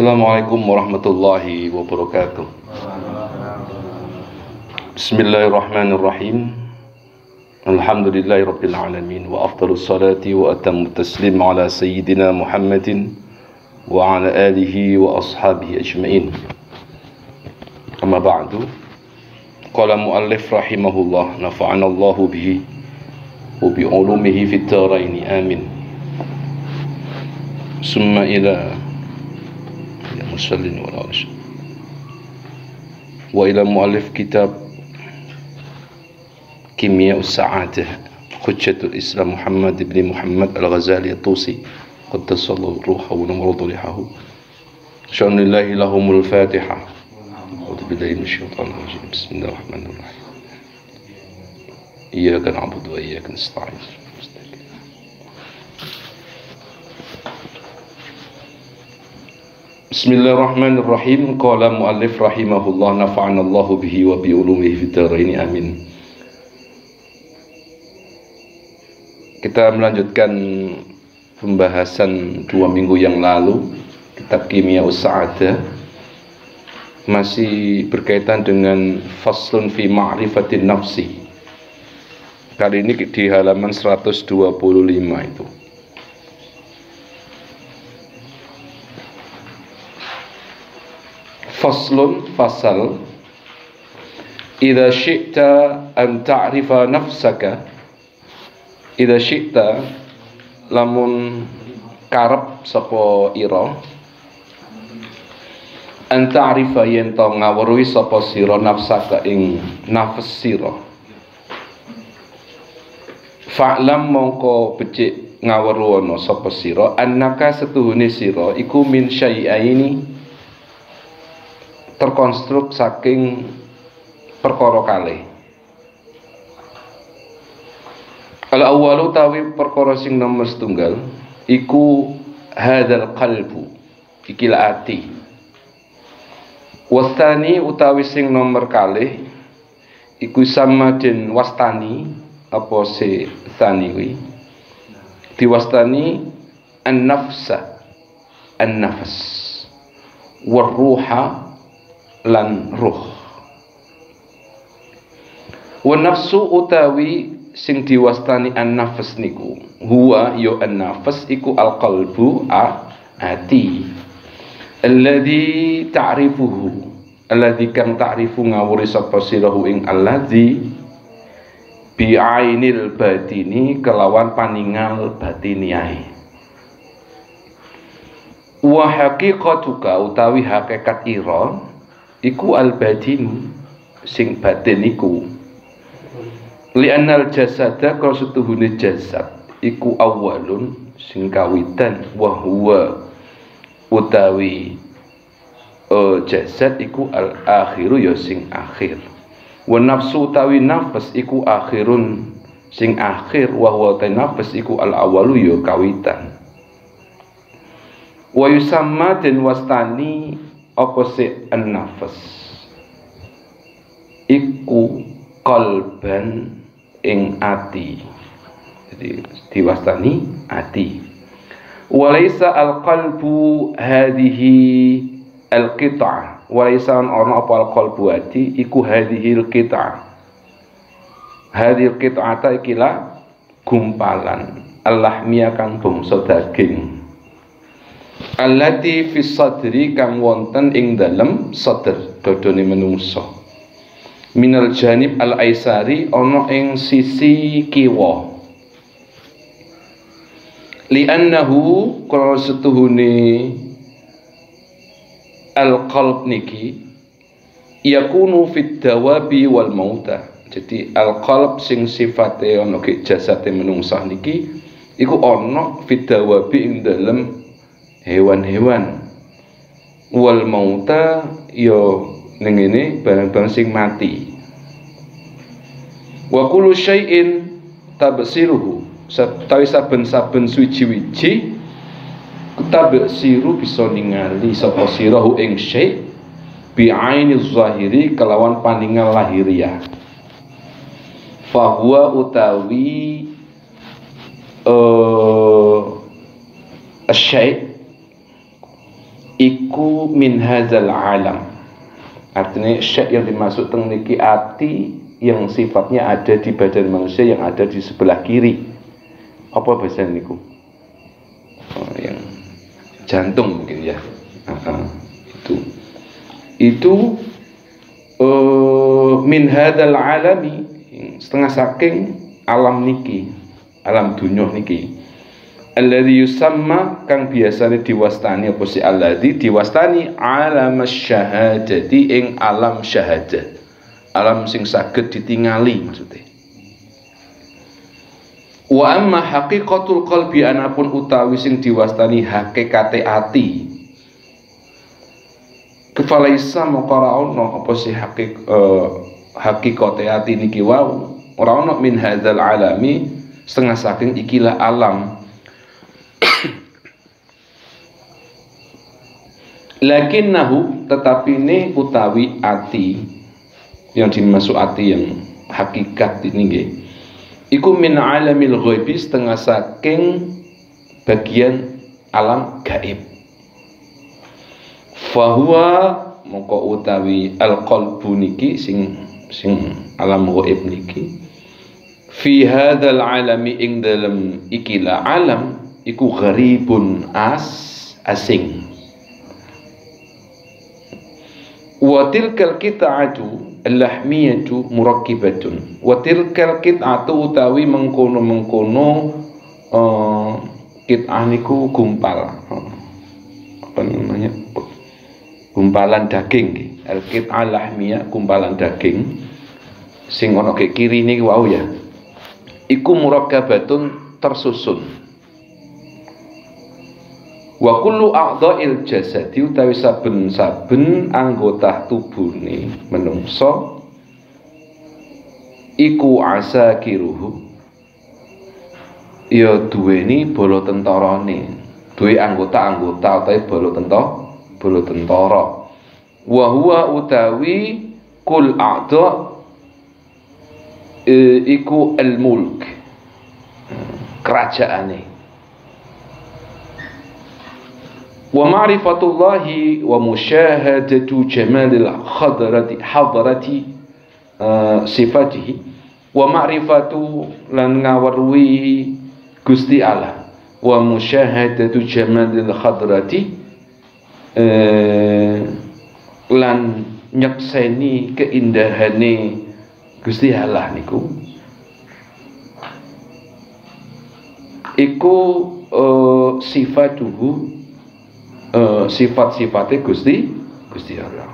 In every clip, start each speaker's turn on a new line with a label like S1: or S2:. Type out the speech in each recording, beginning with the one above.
S1: Assalamualaikum warahmatullahi wabarakatuh. Bismillahirrahmanirrahim. Alhamdulillahirabbil alamin wa afdhalus salati wa atammu taslim ala sayyidina Muhammadin wa ala alihi wa ashabihi ajmain. Amma ba'du. Qala muallif rahimahullah, nafa'ana Allahu bihi wa bi ulumihi fid dharain amin. Summa ila musallin wa ala wa ila muallif kitab Kimia Us-Sa'adah Hujjatul Islam Muhammad ibn Muhammad Al-Ghazali At-Tusi qaddasallahu ruhahu wa namradu lihahu sya'nillahi lahumul Fatiha. A'udzu billahi minasyaitonir rajim. Bismillahirrahmanirrahim. Iyyaka na'budu wa iyyaka nasta'in. Bismillahirrahmanirrahim. Qala muallif rahimahullah, nafa'ana Allahu bihi wa bi ulumihi fid dharain amin. Kita melanjutkan pembahasan 2 minggu yang lalu kitab Kimia Us-Sa'adah, masih berkaitan dengan faslun fi ma'rifatin nafsi. Kali ini di halaman 125 itu. Faslun, fasal, idza syi'ta an ta'rifa nafsaka, idza syi'ta lamun karep sapa ira, an ta'rifa yen to ngawruhi sapa sira nafsaka ing nafs sira, fa'lam mongko becik ngawruhana sapa sira annaka setuhune sira iku min syai'aini terkonstruk saking perkara kalih. Al-awwalu tawi perkara sing nomor setunggal iku hadzal qalbu, ikilah ati. Wastani utawi sing nomor kalih iku sama den wastani, apa se tsani kuwi diwastani an-nafsa, an-nafs war ruha lan ruh. Wa nafsu utawi sing diwastani an-nafs niku huwa ya an-nafs iku al-qalbu, ati, alladzi ta'rifuhu, alladzi kang ta'rifu ngawuri sapa sirahu ing alladzi bi ainil batini kelawan paningal batiniae. Wa haqiqatuka utawi hakikat ira iku al-batin sing batin iku, li'annal jasada kalau setuhune jasad iku awalun sing kawitan, wa huwa utawi jasad iku al-akhiru ya sing akhir, wa nafsu utawi nafas iku akhirun sing akhir, wa huwa ta nafas iku al-awalu ya kawitan. Wa yusamma den wastani apa se an-nafas iku qalban ing ati, jadi diwastani ati. Walaysa al-qalbu hadhihi al-qit'ah, walaysa ana apa al-qalbu ati iku hadhihi al-qit'ah, hadhihi al-qit'ata ikilah gumpalan al-lahmiyah kang bangsa daging, allati fis sadri kang wonten ing dalem sadr dodone menungsa, minal janib al-aisari ana ing sisi kiwa, li'annahu kalau setuhune al-qalb niki yakunu fit dawabi wal mauta, jadi al-qalb sing sifate ana ke jasate menungsa niki iku ana fit dawabi ing dalem hewan-hewan, wal mauta yo ning ngene barang-barang sing mati. Wa kullu syai'in tabsiruhu, tawi saben-saben suci-wiji tabsiru bisa ningali sapa sirahu ing syai' bi aini zahiri kelawan paningal lahiriah, fa huwa utawi syai' iku iku min hadzal alam. Artinya syai' yang dimaksud teng niki ati yang sifatnya ada di badan manusia yang ada di sebelah kiri. Apa bahasa niku? Yang jantung mungkin ya. Itu min hadzal alami, setengah saking alam niki, alam dunya niki. Alladzi yusamma kang biasane diwastani apa si alladzi diwastani alam syahadati ing alam syahadat. Alam sing saged ditingali maksudnya. Wa amma haqiqatul qalbi anapun utawi sing diwastani hakikate ati. Kefalaisa maqara ono apa si hakikate ati niki wau ora ono min hadzal alami setengah saking ikilah alam. Lakinnahu tetapi ini utawi ati yang dimaksud ati yang hakikat ini nggih iku min alamil ghaibi setengah saking bagian alam gaib. Fahuwa moko utawi alqalbu niki sing alam ghaib niki fi hadzal alami ing dalem ikilah alam iku gharibun asing. Wa tilkal qit'atu al-lahmiyatu murakkibatun. Wa tilkal qit'atu utawi mengkono-mengkono qit'ah niku gumpal. Apa namanya? Gumpalan daging. Al-qit'ah lahmiyah gumpalan daging sing ana ke kiri niki wau ya. Iku murakkabatun tersusun. Wa kullu a'dha'il jasadi utawi saben-saben anggota tubune menungso iku asakiruhu ya duweni bala tentarane, duwe anggota-anggota utawi bala tentara. Wa huwa utawi kul a'dha iku al-mulk kerajaane. Wa ma'rifatullahi wa musyahadatu jamalil hadrati sifatihi wa ma'rifatu lan ngaweruhi Gusti Allah wa musyahadatu jamalil hadrati lan nyekseni keindahane Gusti Allah niku iku sifatuhu sifat-sifatnya Gusti Allah.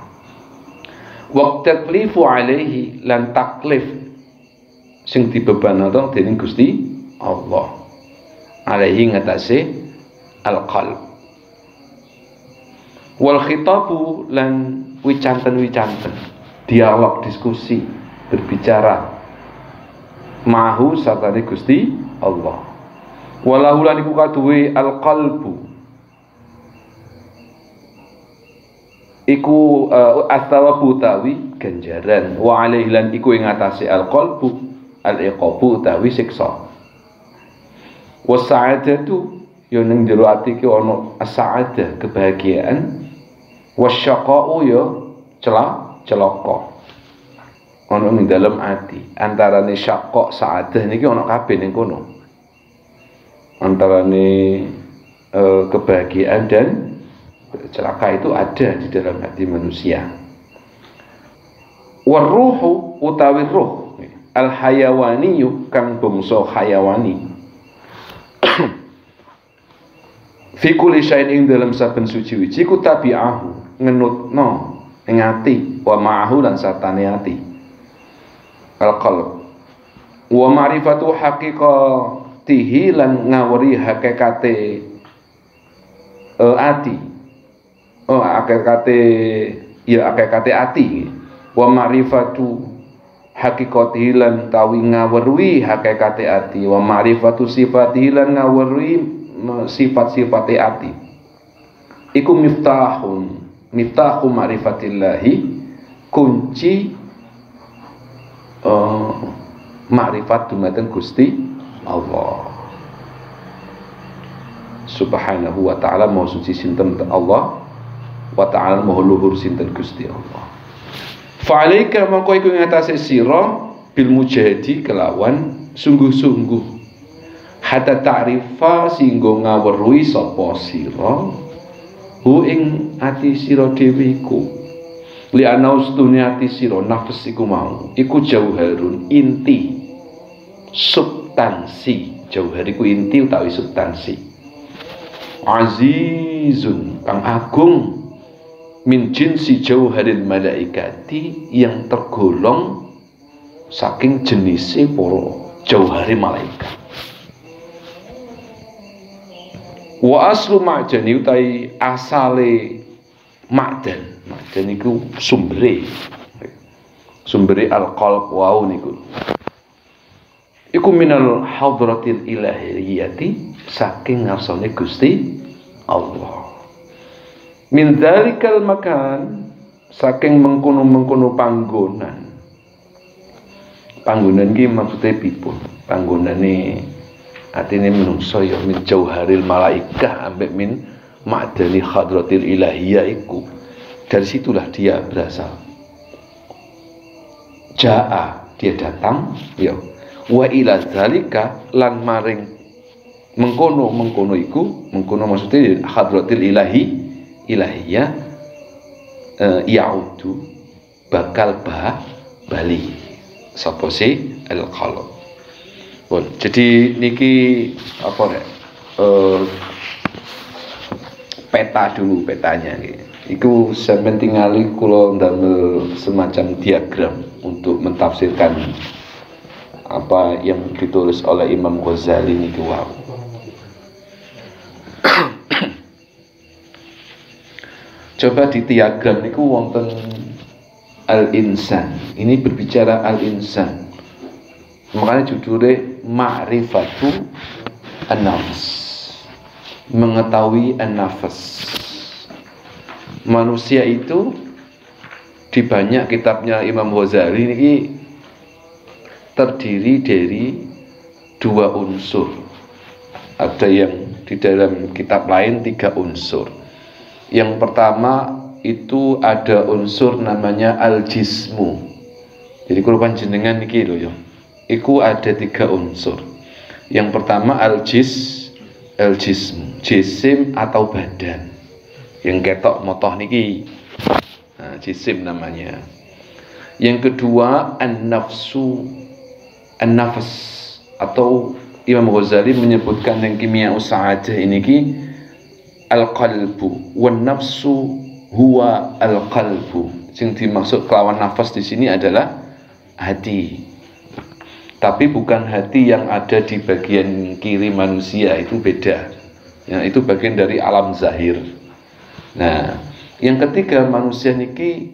S1: Wa taklifu alaihi lan taklif sing dibebanaken dening Gusti Allah. Alaihi ngatasi al-qalb. Wal khitabu lan wicanten-wicanten, dialog, diskusi, berbicara mahu satane Gusti Allah. Walahu lan iku kaduwe al-qalbu iku astawabu utawi ganjaran wa alaihi lan iku ing atase al-qalbu al-iqabu utawi siksa. Wa sa'adatu yo ning jero ati ki ana as-sa'adah kebahagiaan, wasyaqa'u yo celaka ana ning dalem ati. Antarane syaqa sa'adah niki ana kabeh ning kono, antarane kebahagiaan dan celaka itu ada di dalam hati manusia. Waruhu utawi ruh al hayawaniyu kang bangsa hayawani fi kulli syai'in ing dalam saben suci-suci ku tabi'ahu ngenutno ing ati wa ma'ahu lan satane ati al qalb wa ma'rifatu haqiqatihi lan ngawari hakikate ati hakikate ati wa ma'rifatu haqiqatihi lan tawi ngaweruhi hakikate ati wa ma'rifatu sifatihi lan ngaweruhi sifat-sifate ati iku miftahu ma'rifatillahi kunci ma'rifat dumateng Gusti Allah subhanahu wa ta'ala. Mau suci sinten Allah wa ta'ala maha luhur sinten Gusti Allah. Fa'alaika mongko iku ngatasi sira bil mujahidi kelawan sungguh-sungguh hatta ta'rifa singgo ngaweruhi sapa sira hu ing ati sira dhewe iku li ana ustune ati sira nafs iku mau iku jauharun inti substansi. Jauhar iku inti utawi substansi. Azizun kang agung min jinsi jauharil malaikati yang tergolong saking jenise para jauhari malaikat. Wa aslu ma'dani utai asale ma'dan. Ma'dan iku sumbere al-qalb wau niku. Iku minal hadratil ilahiyati saking ngarsane Gusti Allah. Min dzalikal makan saking mengkono-mengkono panggonan. Panggonan iki maksude pipun? Panggonane atine menungso ya min jauharil malaikah ambek min ma'dani hadratil ilahiyah iku. Dari situlah dia berasal. Jaa dia datang ya. Wa ila dzalika lan maring mengkono iku mengkono maksudnya hadratil ilahiyah yaudu bakal bali sapa si al-qalb. Bon, jadi niki apa rek peta dulu petanya nggih. Iku sampeyan tingali kula ndamel semacam diagram untuk mentafsirkan apa yang ditulis oleh Imam Ghazali niki wow. Coba di diagram niku wonten al-insan. Ini berbicara al-insan. Makanya judulnya Ma'rifatu an-nafs. Mengetahui an-nafs. Manusia itu di banyak kitabnya Imam Ghazali niki terdiri dari dua unsur. Ada yang di dalam kitab lain 3 unsur. Yang pertama itu ada unsur namanya al-jismu. Jadi kurban jenengan niki lho ya. Iku ada 3 unsur. Yang pertama al-jism, jisim atau badan. Yang ketok motoh niki. Nah, jisim namanya. Yang kedua an-nafsu, an-nafs atau Imam Ghazali menyebutkan yang kimia sa'adah ini ki al-qalbu wan nafsu huwa al-qalbu. Sing dimaksud kelawan nafas di sini adalah hati. Tapi bukan hati yang ada di bagian kiri manusia, itu beda. Ya, itu bagian dari alam zahir. Nah, yang ketiga manusia niki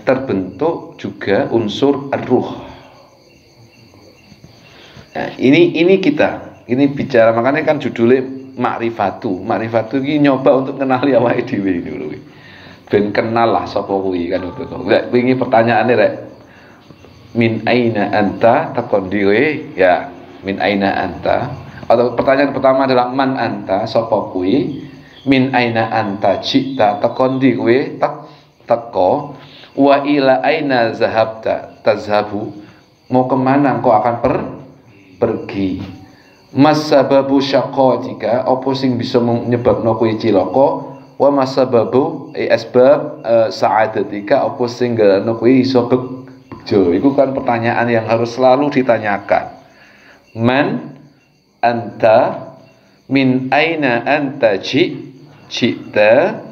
S1: terbentuk juga unsur ar-ruh. Nah, ini kita bicara, makanya kan judulnya Ma'rifatu ini nyoba untuk kenali awake dhewe dulu. Ben kenal lah sapa kuwi kan itu. Lek wingi pertanyaane rek min aina anta takon dhewe ya min aina anta, atau pertanyaan pertama adalah man anta sapa kuwi, min aina anta cita takon dhewe teko wa ila aina zahabta tazhabu, mau kemana engkau akan pergi. Masababu syaqatika, apa sing bisa menyebabno kowe cilaka, wa masababu asbab sa'adatika, apa sing galano kowe iso bejo. Iku kan pertanyaan yang harus selalu ditanyakan. Man anta, min aina anta cita,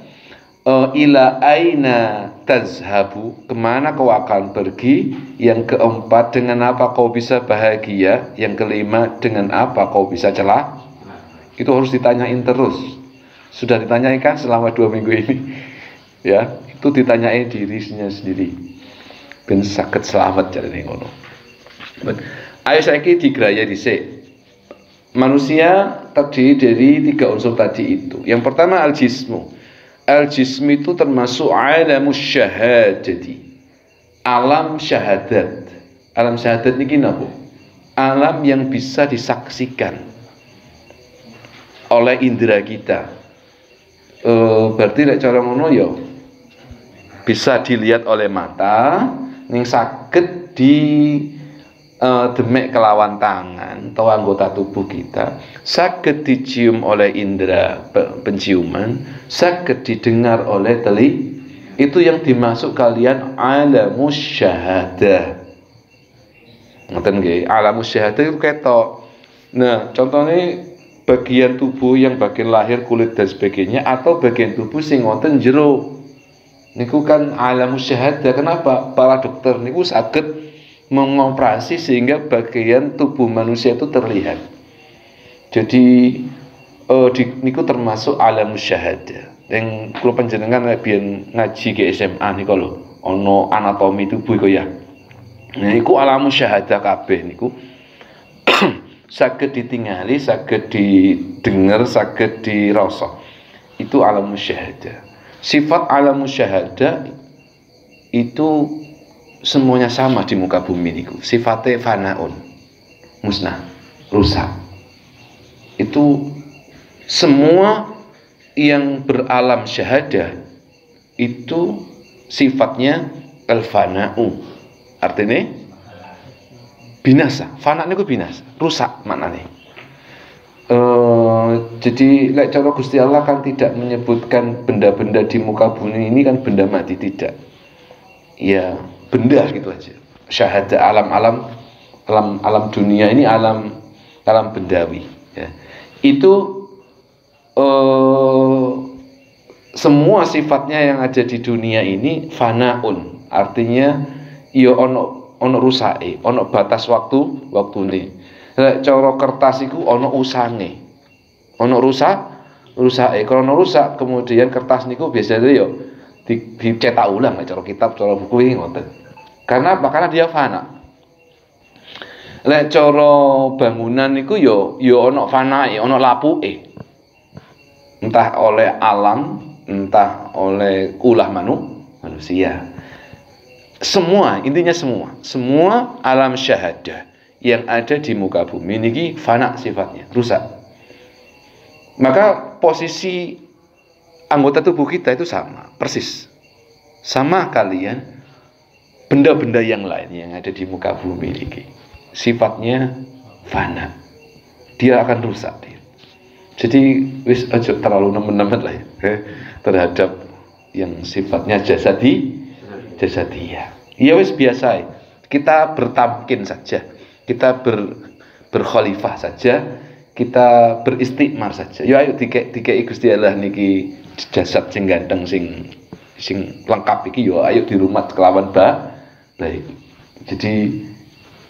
S1: ila aina tazhabu, kemana kau akan pergi. Yang keempat, dengan apa kau bisa bahagia. Yang kelima, dengan apa kau bisa celah. Itu harus ditanyain terus. Sudah ditanyakan selama 2 minggu ini ya, itu ditanyain dirinya sendiri ben saged selamat jarene ngono. Ayo saiki digraya dhisik. Manusia terdiri dari 3 unsur tadi itu. Yang pertama al-jismu. Al-jism itu termasuk alamus syahadati, alam syahadat. Alam syahadat ini apa? Alam yang bisa disaksikan oleh indera kita. Berarti lek cara ngono ya bisa dilihat oleh mata, ning saged di demek kelawan tangan atau anggota tubuh kita, saged dicium oleh indera penciuman, saged didengar oleh telinga. Itu yang dimasuk kalian alamus syahadah. Ngoten nggih, alamus syahadah itu ketok. Nah, contohnya bagian tubuh yang bagian lahir, kulit dan sebagainya, atau bagian tubuh sing wonten jero. Niku kan alamus syahadah. Kenapa? Para dokter niku saged mengoperasi sehingga bagian tubuh manusia itu terlihat. Jadi niku termasuk alamus syahadah. Yang kula panjenengan biyen ngaji ke SMA niku lho, ana anatomi tubuh iku ya. Nah, iku alamus syahadah kabeh niku. Saged ditingali, saged didengar, saged dirasa. Itu alamus syahadah. Sifat alamus syahadah itu semuanya sama di muka bumi niku. Sifatnya fanaun, musnah, rusak. Itu semua yang beralam syahadah itu sifatnya al-fana'u. Artinya binasa. Fana niku binasa, rusak maknanya. Jadi lek cara Gusti Allah kan tidak menyebutkan benda-benda di muka bumi ini kan benda mati, tidak. Ya, benda gitu aja. Syahadah alam dunia ini alam bendawi ya. Itu semua sifatnya yang ada di dunia ini fanaun. Artinya ya ono rusake, ono batas waktune. Lek cara kertas iku ono usange. Ono rusake. Kalau ono rusak kemudian kertas niku biasanya yo dicetak ulang lek cara kitab, cara buku iki ngoten. Karena apa? Karena dia fana. Lek cara bangunan niku yo ono fanae, ono lapuke. Entah oleh alam, entah oleh ulah manusia. Semua, intinya semua alam syahadah yang ada di muka bumi niki fana sifatnya, rusak. Maka posisi anggota tubuh kita itu sama, persis. Sama kalian benda-benda yang lain yang ada di muka bumi niki. Sifatnya fana. Dia akan rusak dia. Jadi wis aja terlalu nemen-nemen lah ya terhadap yang sifatnya jasadiyah. Ya wis biasa. Kita bertamkin saja. Kita berkhalifah saja. Kita beristighfar saja. Ya ayo dikei Gusti Allah niki jasad sing ganteng sing lengkap iki yo ayo dirumat kelawan baik. Jadi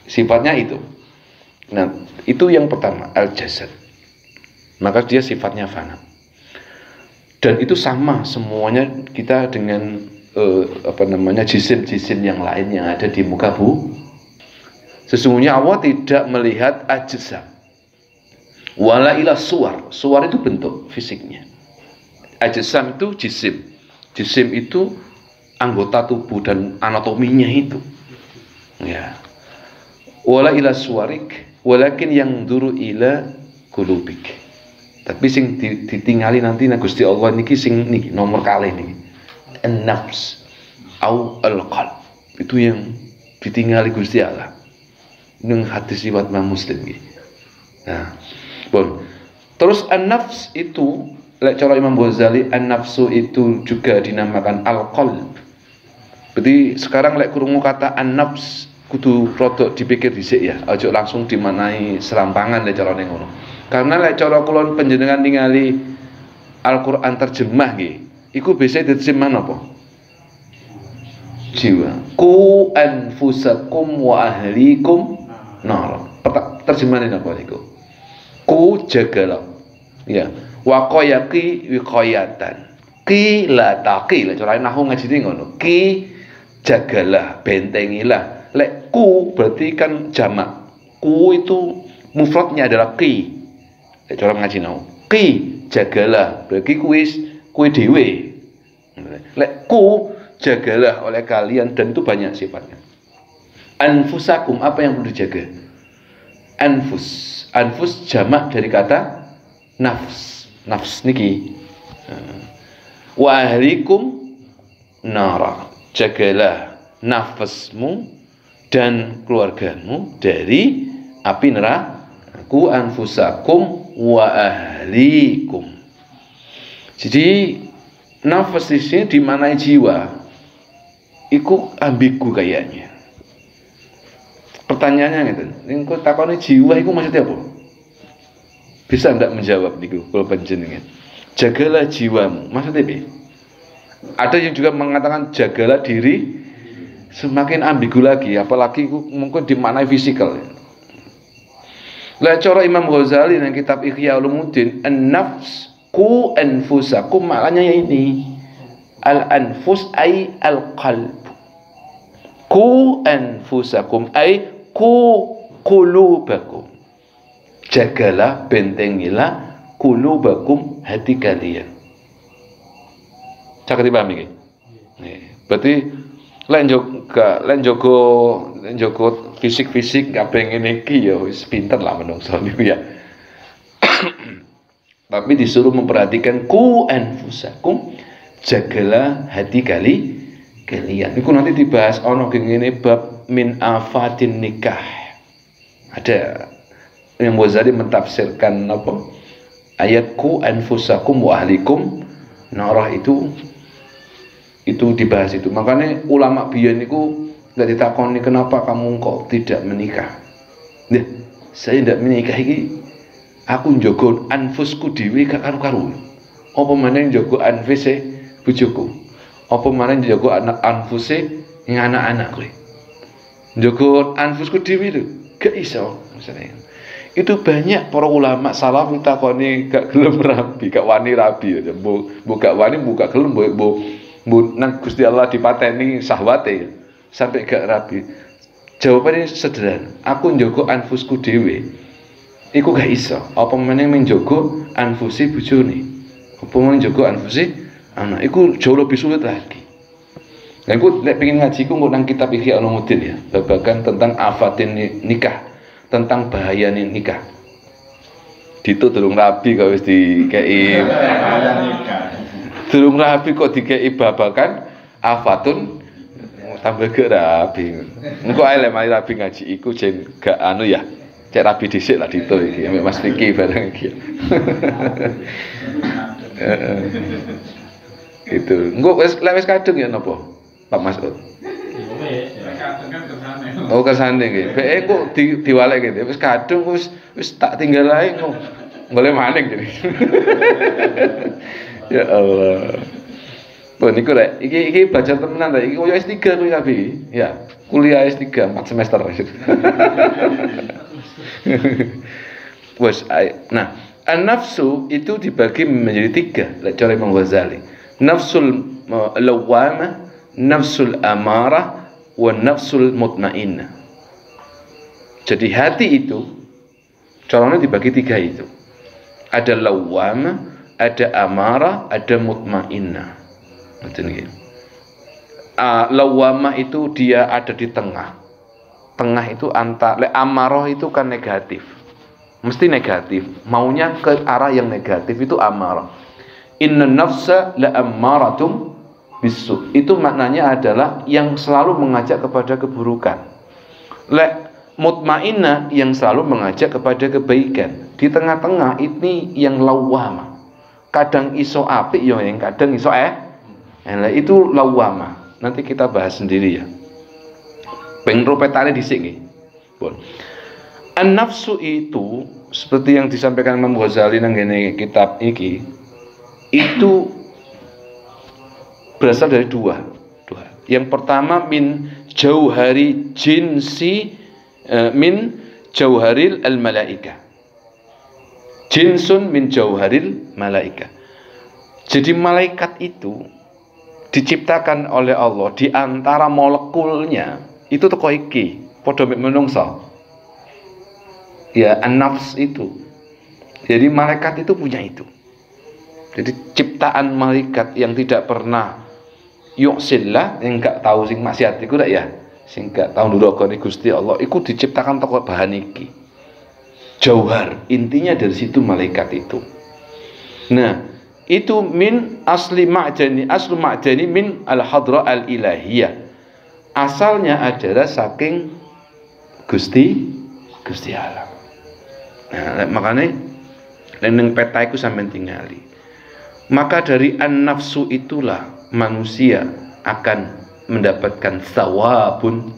S1: sifatnya itu. Nah, itu yang pertama, al-jasad. Maka dia sifatnya fana. Dan itu sama semuanya kita dengan jisim-jisim yang lain yang ada di muka bumi. Sesungguhnya Allah tidak melihat ajsam. Wala ila suwar. Suwar itu bentuk fisiknya. Ajsam itu jisim. Jisim itu anggota tubuh dan anatominya itu. Ya. Wala ila suwarik, walakin yang duru ila kulubik. Tapi sing ditingali nanti Gusti Allah niki sing niki nomor kalih niki. An-nafs au al-qalb. Itu yang ditingali Gusti Allah. Ning hadis riwayat Imam Muslim iki. Nah, bon. Terus an-nafs itu lek cara Imam Ghazali an-nafsu itu juga dinamakan al-qalb. Berarti sekarang lek krungu kata an-nafs kudu rada dipikir dhisik ya, aja langsung dimanai serampangan lek carane ngono. Karena lek cara kula panjenengan ningali Al-Qur'an terjemah nggih, iku biasanya diterjemah napa? Jiwa. Ku anfusakum wa ahlikum nar. Terjemahan apa niku? Ku jagalah. Ya. Waqayaqi wiqayatan. Ki la taqi, lek cara nahwu ngajine ngono. Ki jagalah, bentengilah. Lek ku berarti kan jamak. Ku itu mufradnya adalah ki. Lek cara ngaji nahwu. Ki jagalah, berarti kuwi dhewe. Lek ku jagalah oleh kalian, dan itu banyak sifatnya. Anfusakum, apa yang perlu dijaga? Anfus jamak dari kata nafs. Nafs niki wa ahlikum nara, jagalah nafasmu dan keluargamu dari api neraka. Ku anfusakum wa ahlikum. Jadi nafas di sini dimanai jiwa. Iku ambigu kayaknya. Pertanyaannya gitu. Engko takone jiwa iku maksudnya apa? Bisa ndak menjawab niku kalau panjenengan? Jagalah jiwamu. Maksudnya apa? Ada yang juga mengatakan jagalah diri, semakin ambigu lagi, apalagi mungkin dimaknai fisikal. Lah cara Imam Ghazali dalam kitab Ihya Ulumuddin, an-nafs ku anfusakum, maknanya ini. Al-anfus ay al-qalb. Ku anfusakum ay ku qulubakum. Jagalah, bentengilah qulubakum, hati kalian. Cak dipahami iki? Berarti len jogo fisik-fisik kabeh ngene iki ya wis pinter lah menungso niku ya. Tapi disuruh memperhatikan ku anfusakum, jagalah hati kalian. Iku nanti dibahas ono ngene bab min afatin nikah. Ada yang Ghazali mentafsirkan apa? Ayat ku anfusakum wa ahlikum narah itu dibahas itu. Makanya ulama biyen niku ndak ditakoni kenapa kamu kok tidak menikah. Nah, saya tidak menikah iki aku njogo anfusku dhewe gak karu-karu. Apa meneh njogo anfuse bojoku? Apa meneh njogo anak anfuse anak-anak kowe? Njogo anfusku dhewe lho, gak iso misalnya. Itu banyak para ulama salaf takoni gak gelem rabi, gak wani rabi. Mbok gak wani, mbok gak gelem, mbok nang Gusti Allah dipateni sahwate sampai gak rabi. Jawabannya sederhana, aku njogo anfusku dhewe iku gak iso. Apa meneh menjogo anfusi bojone, apa meneh njogo anfusi anak, iku jauh lebih sulit lagi. Lah aku nek pengen ngaji ku nang kitab Ihya Ulumuddin ya, babagan tentang afatin nikah, tentang bahaya nikah. Dito durung rabi kok wis dikei durung rabi kok dikei babakan afatun tambah gak rabi. Engko ae lek mari rabi ngaji iku jen gak anu ya. Cek rabi dhisik lah Dito iki ambek Mas Vicky bareng iki. Itu. Engko wis kadung ya napa? Pak Masud. Oh kersane nggih. Beke kok diwalek gitu. Wis kadung wis tak tinggal ae kok. Golek maning jadi. Ya Allah. Pun niku rek, iki baca temenan rek. Iki koyo S3 kuwi kabeh iki. Ya, kuliah S3 4 semester. Nah, an-nafsu itu dibagi menjadi 3 lek cara Imam Ghazali. Nafsul lawwamah, nafsul amarah, wa nafsul mutmainnah. Jadi hati itu caranya dibagi 3 itu. Ada lawwamah, ada amarah, ada mutmainnah. Macam ini. Lawwamah itu dia ada di tengah. Tengah itu antara amarah itu kan negatif. Mesti negatif. Maunya ke arah yang negatif itu amarah. Inna nafsa la ammaratum bisu. Itu maknanya adalah yang selalu mengajak kepada keburukan. Mutmainnah yang selalu mengajak kepada kebaikan. Di tengah-tengah ini yang lawwamah. Kadang iso apik ya, yang kadang iso itu lawwamah. Nanti kita bahas sendiri ya. Pengen rupetane dhisik nggih. Pun. An-nafsu itu seperti yang disampaikan Imam Ghazali nang ngene kitab iki, itu berasal dari dua. Yang pertama min jauhari jinsi min jauharil al-malaika. Jinsun min jauharil malaika. Jadi malaikat itu diciptakan oleh Allah di antara molekulnya itu teko iki padha mek menungsa. Ya, an-nafs itu. Jadi malaikat itu punya itu. Jadi ciptaan malaikat yang tidak pernah yu'sillah, yang enggak tahu sing maksiat iku dak ya. Sing enggak tahu ndurokane Gusti Allah iku diciptakan teko bahan iki. Jauhar, intinya dari situ malaikat itu. Nah, itu min asli ma'dani min al-hadra al-ilahiyah. Asalnya adalah saking Gusti Allah. Nah, makanya ning peta iku sampeyan tingali. Maka dari an-nafsu itulah manusia akan mendapatkan thawabun,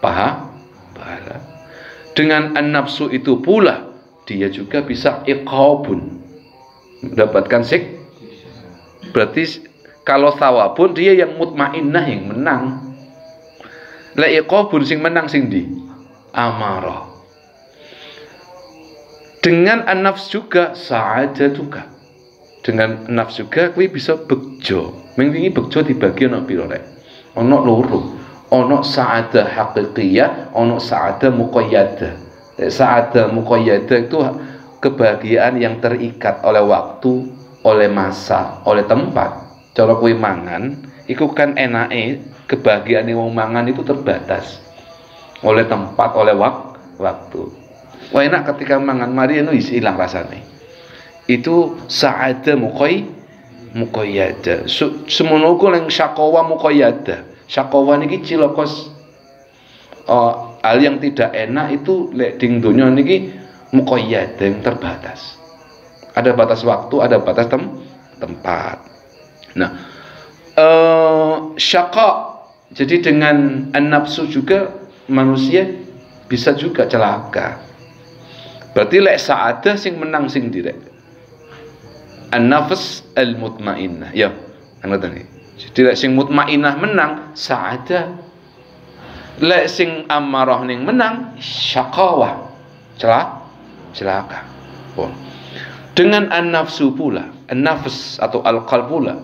S1: pahala. Dengan an-nafsu itu pula dia juga bisa iqabun, mendapatkan berarti kalau thawabun dia yang mutmainnah yang menang. La iqabun sing menang sing di amarah. Dengan an-nafs juga sa'adatuka. Dengan nafs juga kuwi bisa bejo. Ming wingi bejo dibagi ana pira rek? Ana loro. Ana sa'adah haqiqiyah, ana sa'adah muqayyadah. Sa'adah muqayyadah itu kebahagiaan yang terikat oleh waktu, oleh masa, oleh tempat. Cara kuwi mangan, iku kan enake kebahagiaan wong mangan itu terbatas. Oleh tempat, oleh waktu. Wah enak ketika mangan mari anu hilang rasane. Itu sa'adah muqayyadah. Semono ku ning syaqawa muqayyadah. Syaqawa niki cilokos hal yang tidak enak itu lek ding donya niki muqayyadah yang terbatas. Ada batas waktu, ada batas tempat. Nah, syaqa jadi dengan an-nafsu juga manusia bisa juga celaka. Berarti lek sa'adah sing menang sing direk. An-nafs al-mutmainnah. Ya, ngoten iki. Jadi lek sing mutmainnah menang sa'adah. Lek sing amarah ning menang syaqawah. Celaka. Pun. Dengan an-nafsu pula, an-nafs atau al-qalb pula,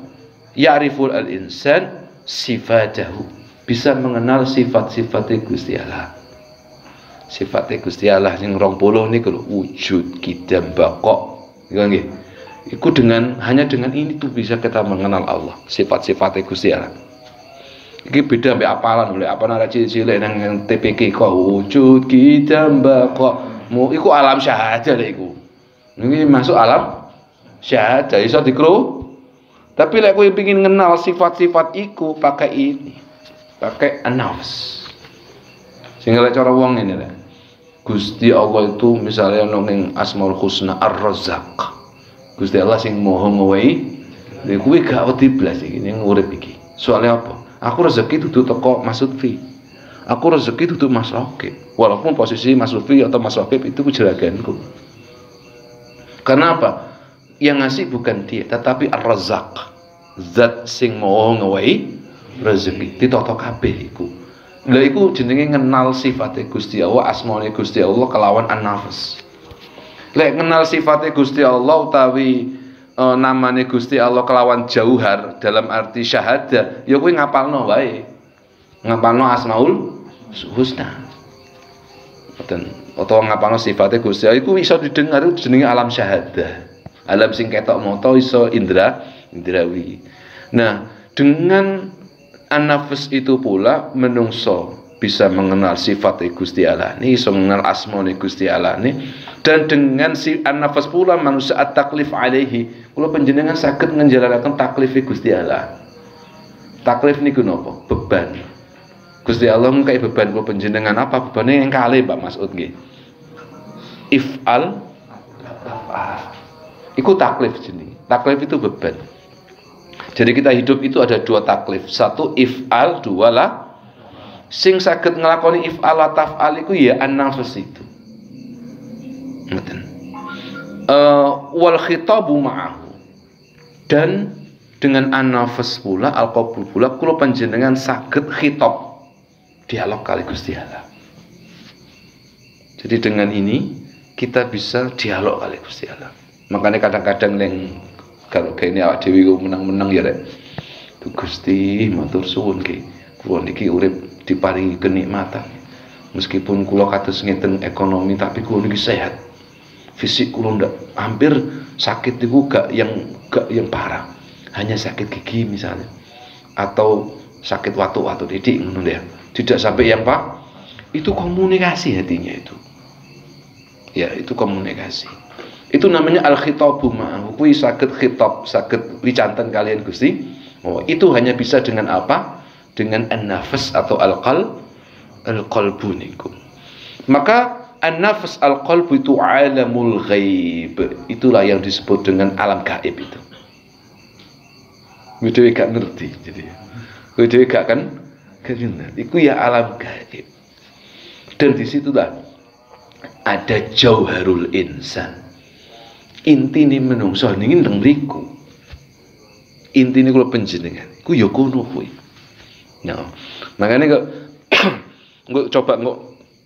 S1: ya'riful al-insan sifatahu. Bisa mengenal sifat-sifat Gusti Allah. Sifat Gusti Allah sing 20 niku lho, wujud, qidam, baqa. Nggih. Iku hanya dengan ini tuh bisa kita mengenal Allah, sifat-sifat Gusti Allah. Iki beda mbek apalan, oleh apa nara cilik nang TPK kok wujud, qidam, baqa. Iku alam syahadah lho iku. Ini masuk alam syahadah iso dikru. Tapi lek kowe pengin kenal sifat-sifat iku pakai ini. Pakai an-nafs. Sehingga lek cara wong ngene lek. Gusti Allah itu misalnya ning Asmaul Husna Ar-Razzaq. Gusti Allah sing maha ngewehi. Lha kuwi gak wedi blas iki ning urip iki. Soalnya apa? Aku rezeki dudu teko Mas Lutfi. Aku rezeki dudu Mas Raqib. Walaupun posisi Mas Lutfi atau Mas Raqib itu jeraganku. Karena apa? Yang ngasih bukan dia, tetapi Ar-Razzaq. Zat sing maha ngewehi rezeki ditata kabeh iku. Lha iku jenenge ngenal sifate Gusti Allah, asmane Gusti Allah kelawan an-nafs. Lek ngenal sifate Gusti Allah utawi namane Gusti Allah kelawan jauhar dalam arti syahadah, ya kuwi ngapalno wae. Ngapalno Asmaul Husna. Ngoten. Utawa ngapalno sifate Gusti Allah iku iso didengar jenenge alam syahadah. Alam sing ketok mata iso indrawi. Nah, dengan an-nafs itu pula menungso bisa mengenal sifat Gusti Allah ini, bisa mengenal asmane Gusti Allah ini, dan dengan si an-nafs pula manusia at-taklif alaihi. Kula panjenengan saged ngenjalaraken taklif Gusti Allah. Taklif niku napa? Beban. Gusti Allah ngkai beban kula panjenengan apa? Bebane yang kalih Pak Mas'ud nggih. If'al iku taklif jenenge. Taklif itu beban. Jadi kita hidup itu ada dua taklif. Satu if'al, dua lah. Sing saged nglakoni if'al wa taf'al iku ya an-nafs itu. Ngoten. Wal khitabu ma'ahu. Dan dengan an-nafs pula al-qabul pula kula panjenengan saged khitab, dialog kali Gusti Allah. Jadi dengan ini kita bisa dialog kali Gusti Allah. Makanya kadang-kadang yang kalau kene awak dhewe ku menang-menang ya rek. Gusti matur suwun ki. Kula niki urip diparingi kenikmatan. Meskipun kula kados ngeten ekonomi tapi kula niki sehat. Fisik kula ndak hampir sakit niku gak yang parah. Hanya sakit gigi misalnya. Atau sakit watu-watu didik ngono ya. Tidak sampai yang Pak. Itu komunikasi hatinya itu. Ya, itu komunikasi. Itu namanya al-khitabu ma'ahu. Kuwi saged khitab, saged wicanten kalian Gusti. Oh, itu hanya bisa dengan apa? Dengan an-nafs atau al-qalbu niku. Maka an-nafs al-qalbu itu alamul ghaib. Itulah yang disebut dengan alam gaib itu. Kuwi gak ngerti jadi. Kuwi gak kan? Iku ya alam gaib. Dan disitulah ada jauharul insan. Intine menungso niki ndeng mriku. Intine kula panjenengan iku ya kono kuwi. Nah, makanya kok coba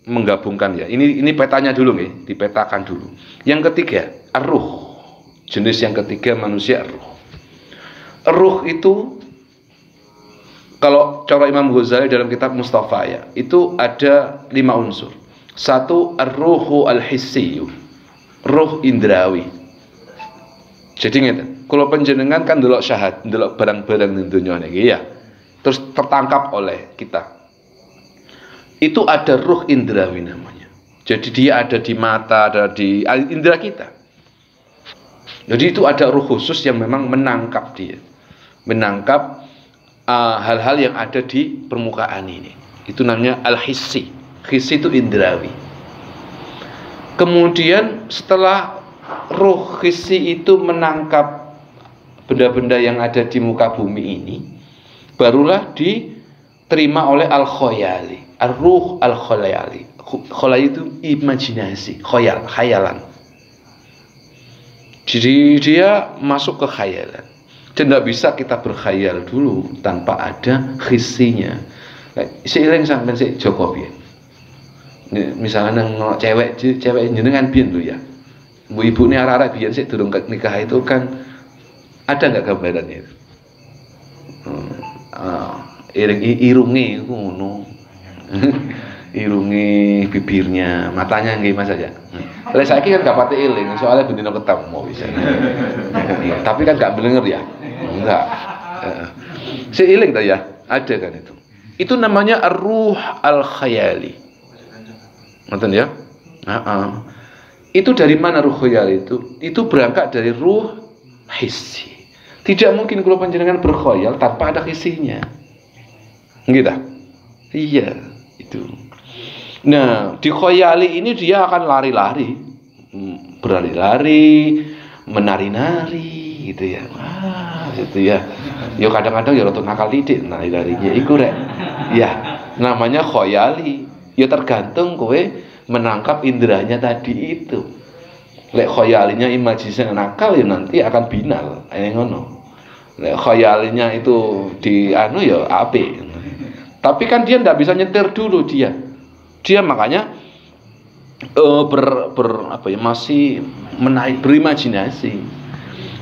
S1: menggabungkan ya. Ini petanya dulu nih, dipetakan dulu. Yang ketiga, ar-ruh. Jenis yang ketiga manusia ruh. Ruh itu kalau cara Imam Ghazali dalam kitab Mustafa ya, itu ada 5 unsur. 1 ar-ruhu al-hissiyu. Ruh indrawi. Jadi ngeten, kalau panjenengan kan ndelok syahad, ndelok barang-barang ning donya niki ya. Terus tertangkap oleh kita. Itu ada ruh indrawi namanya. Jadi dia ada di mata, ada di indera kita. Jadi itu ada ruh khusus yang memang menangkap dia. Menangkap hal-hal yang ada di permukaan ini. Itu namanya al-hissi. Hissi itu indrawi. Kemudian setelah ruh hissi itu menangkap benda-benda yang ada di muka bumi ini, barulah diterima oleh al-khoyali. Ar-ruh al-khoyali. Khoyali itu imajinasi, khayalan. Jadi dia masuk ke khayalan. Dan tidak bisa kita berkhayal dulu tanpa ada hissinya. Seiring sampai si Jokowi. Misalnya nang cewek jenengan biyen lho ya. Ibu ini arah-arah biyen sik durung nikah itu kan ada nggak gambarannya itu? Irunge iku ngono. Irunge, bibirnya, matanya nggih Mas aja. Lah saiki kan gak pati eling soalnya bendina ketemu bisa. Tapi kan gak blenger ya. Enggak. Seiling ta ya? Ada kan itu. Itu namanya ar-ruh al-khayali. Ngoten ya? Itu dari mana ruh khayal itu? Itu berangkat dari ruh hissi. Tidak mungkin kalau panjenengan berkhayal tanpa ada hissinya. Gitu. Iya, itu. Nah, di khayali ini dia akan lari-lari. Berlari-lari, menari-nari gitu ya. Wah, gitu ya. Yo kadang-kadang ya rada nakal titik nari-larinya iku rek. Ya, namanya khayali. Ya tergantung kowe menangkap inderanya tadi itu. Lek khayalinya imajinasi nakal ya nanti akan binal. Ini ngono. Lek khayalinya itu di anu ya apik. Tapi kan dia ndak bisa nyetir dulu dia. Dia makanya masih menaik berimajinasi.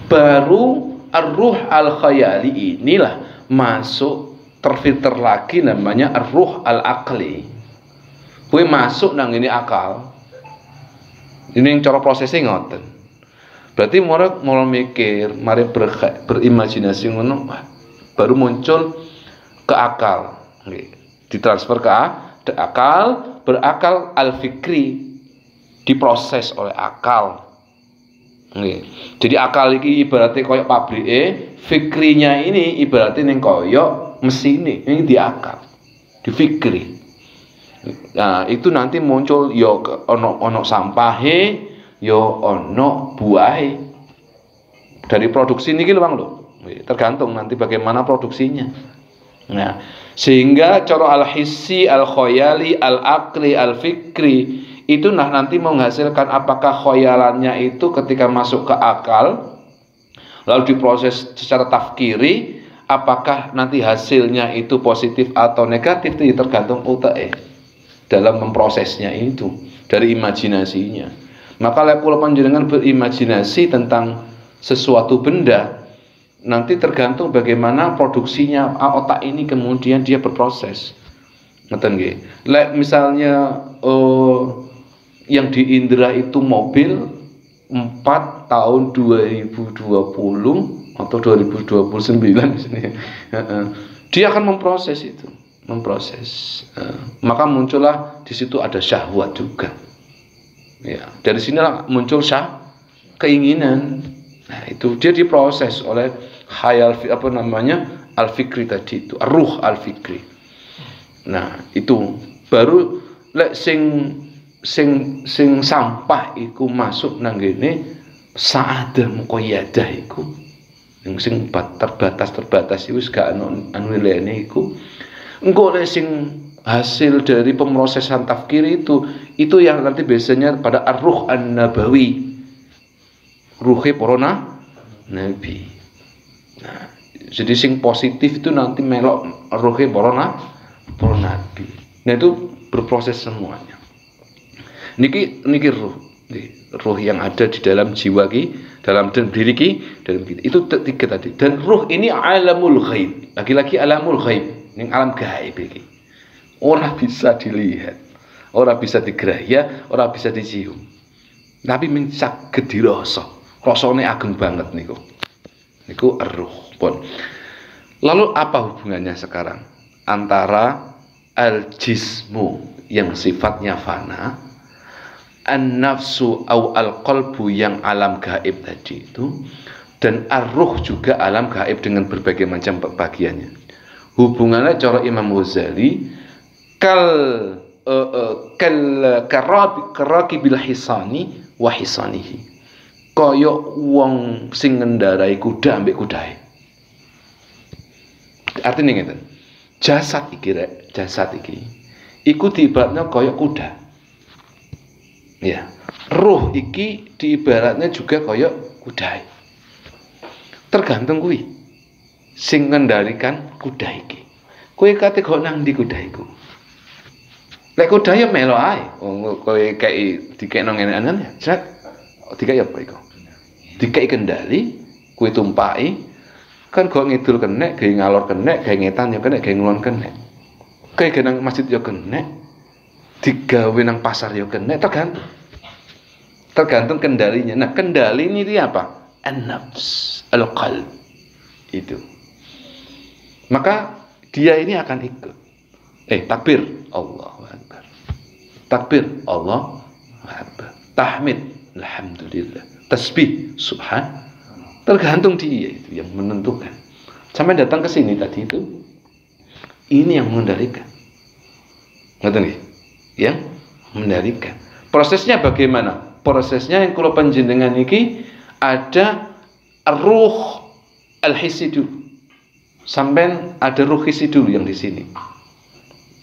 S1: Baru ar-ruh al-khayali inilah masuk terfilter lagi namanya ar-ruh al-aqli. Kuwi masuk nang ini akal. Ini yang cara prosesnya ngoten. Berarti mulai mikir, mari berimajinasi ngono, baru muncul ke akal. Ditransfer ke akal, berakal al-fikri, diproses oleh akal. Jadi akal ini ibaratnya koyok pabrike, fikrinya ini ibaratnya ning koyok mesine, ini di akal, di fikri. Nah, itu nanti muncul yo ono sampahe, yo ono buahe. Dari produksi niki lho Bang lho. Tergantung nanti bagaimana produksinya. Nah, sehingga cara al-hissi, al-khayali, al-aqli, al-fikri itu nanti menghasilkan apakah khayalannya itu ketika masuk ke akal lalu diproses secara tafkiri, apakah nanti hasilnya itu positif atau negatif itu tergantung utake dalam memprosesnya itu dari imajinasinya. Maka kalau panjenengan berimajinasi tentang sesuatu benda, nanti tergantung bagaimana produksinya otak ini kemudian dia berproses. Ngoten nggih. Lek misalnya yang diindra itu mobil 4 tahun 2020 atau 2029 misalnya. Dia akan memproses itu. Maka muncullah di situ ada syahwat juga. Ya, dari sinilah muncul keinginan. Nah, itu dia diproses oleh khayal al-fikri tadi itu, ruh al-fikri. Nah, itu baru lek sing sampah iku masuk nang ngene sa'adah muqayyadah iku. Sing terbatas iku wis gak anu lene iku. Engko lek sing hasil dari pemrosesan tafkir itu yang nanti biasanya pada ar-ruh an-nabawi. Ruhe para nabi. Nah, jadi sing positif itu nanti melok ruhe para nabi. Nah, itu berproses semuanya. Niki ruh yang ada di dalam jiwa dalam diri dalam kita. Itu tiga tadi. Dan ruh ini alamul ghaib. Lagi-lagi alamul ghaib, ning alam gaib iki. Ora bisa dilihat, ora bisa digrahya, ora bisa dicium. Tapi saged dirasa. Rasane ageng banget niku. Niku ruh pun. Lalu apa hubungannya sekarang antara al-jismu yang sifatnya fana, an-nafsu au al-qalbu yang alam gaib tadi itu, dan ar-ruh juga alam gaib dengan berbagai macam bagiannya. Hubungannya cara Imam Ghazali karakibil hisani wa hisanihi. Kaya wong sing ngendarai kuda ambek kudae. Artinya ngeten. Jasad iki iku diibaratnya kaya kuda. Ya. Ruh iki diibaratnya juga kaya kuda. Tergantung kuwi sing ngendalikan kuda iki. Kowe kate kok nang ndi kuda iku? Lek kuda ya melo ae. Kowe kei dikekno ngene-ngene ya. Jret. Dikai apa iku? Dikai kendali, kuwi tumpaki, kan kok ngidul kenek, gawe ngalor kenek, gawe ngetan ya kenek, gawe ngulon kenek. Kae nang masjid ya kenek, digawe nang pasar ya kenek, tergantung kendalinya. Nah, kendali ini dia apa? An-nafs, al-qalb. Itu. Maka dia ini akan ikut. Takbir, Allahu Akbar. Takbir, Allahu Akbar. Tahmid, alhamdulillah. Tasbih, subhan. Tergantung dia itu yang menentukan. Sampai datang ke sini tadi itu, ini yang mengendalikan. Ngerti nggih? Yang mengendalikan. Prosesnya bagaimana? Prosesnya yang kalau panjenengan iki ada ruh al-hissi dulu. Sampai ada ruh hissi dulu yang di sini.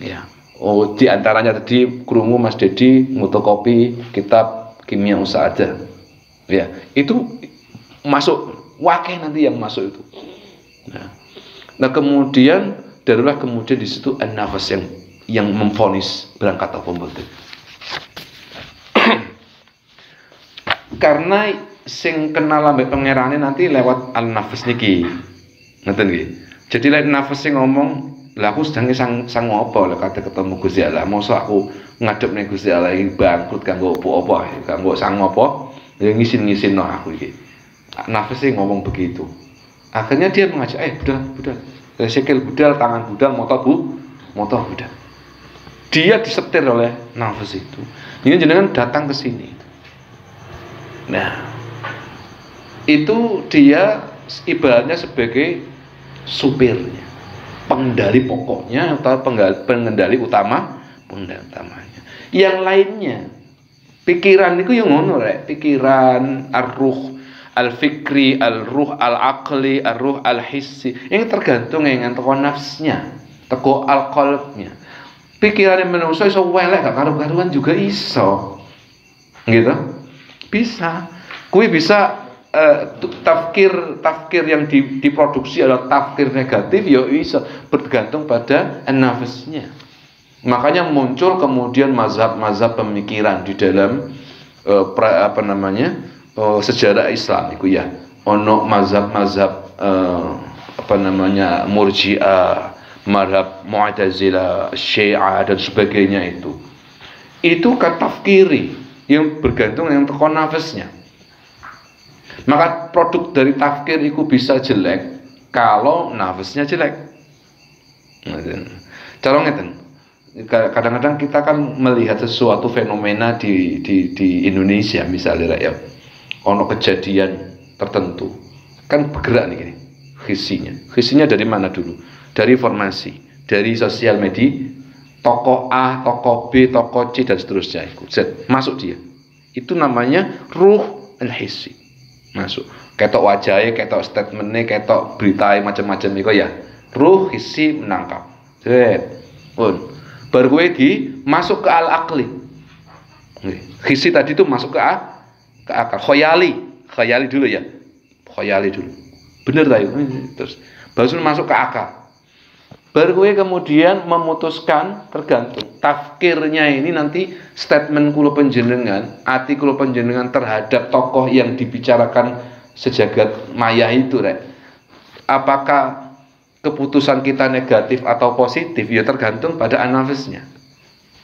S1: Ya. Oh, di antaranya tadi krungu Mas Dedi ngotokopi kitab Kimia Usa'adah. Ya, itu masuk wakil nanti yang masuk itu. Nah kemudian darulah kemudian di situ an-nafas yang memvonis berangkat atau mboten. Karena sing kenal ambek pangerane nanti lewat al-nafas niki. Ngoten nggih. Jadi lek nafas sing ngomong, lah aku sedang sang apa lek kate ketemu Gusti Allah. Mosok aku ngadep ning Gusti Allah iki bangkrut kanggo apa-apa, kanggo sang apa? Ya ngisin-ngisin aku iki. Nafasnya ngomong begitu. Akhirnya dia mengajak, budal. Sikil budal, tangan budal, motor budal. Dia disetir oleh nafas itu. Ini jenengan datang ke sini. Nah, itu dia ibaratnya sebagai supirnya, pengendali pokoknya atau pengendali utamanya. Yang lainnya, pikiran itu yang ngono rek, pikiran ar-ruh al-fikri, al-ruh al-aqli, ar-ruh al-hissi. Ini tergantung dengan teko nafsnya, teko al-qalbnya. Pikiran yang menungso iso welek gak karu-karuan juga iso. Gitu. Bisa. Kui bisa tafkir yang diproduksi adalah tafkir negatif ya iso, bergantung pada nafsnya. Makanya muncul kemudian mazhab-mazhab pemikiran di dalam sejarah Islam itu ya. Ono mazhab-mazhab Murji'ah, mazhab Mu'tazilah, Syiah dan sebagainya itu. Itu kan tafkiri yang bergantung dengan teko nafasnya. Maka produk dari tafkir itu bisa jelek kalau nafasnya jelek. Cara ngeten. Kadang-kadang kita kan melihat sesuatu fenomena di Indonesia misalnya ya. ono kejadian tertentu kan bergerak nih gini hisinya dari mana dulu, dari informasi, dari sosial media, toko A, toko B, toko C dan seterusnya Z masuk dia, itu namanya ruh al-hissi masuk, ketok wajahnya, ketok statementnya, ketok beritanya macam-macam itu ya ruh hissi menangkap Z pun baru gue di masuk ke al-aqli, hissi tadi itu masuk ke akal, khayali dulu ya, khayali dulu, bener tadi, terus baru masuk ke akal, baru gue kemudian memutuskan tergantung tafkirnya ini nanti statement kulo panjenengan, ati kulo panjenengan terhadap tokoh yang dibicarakan sejagat maya itu, apakah keputusan kita negatif atau positif ya tergantung pada anafisnya.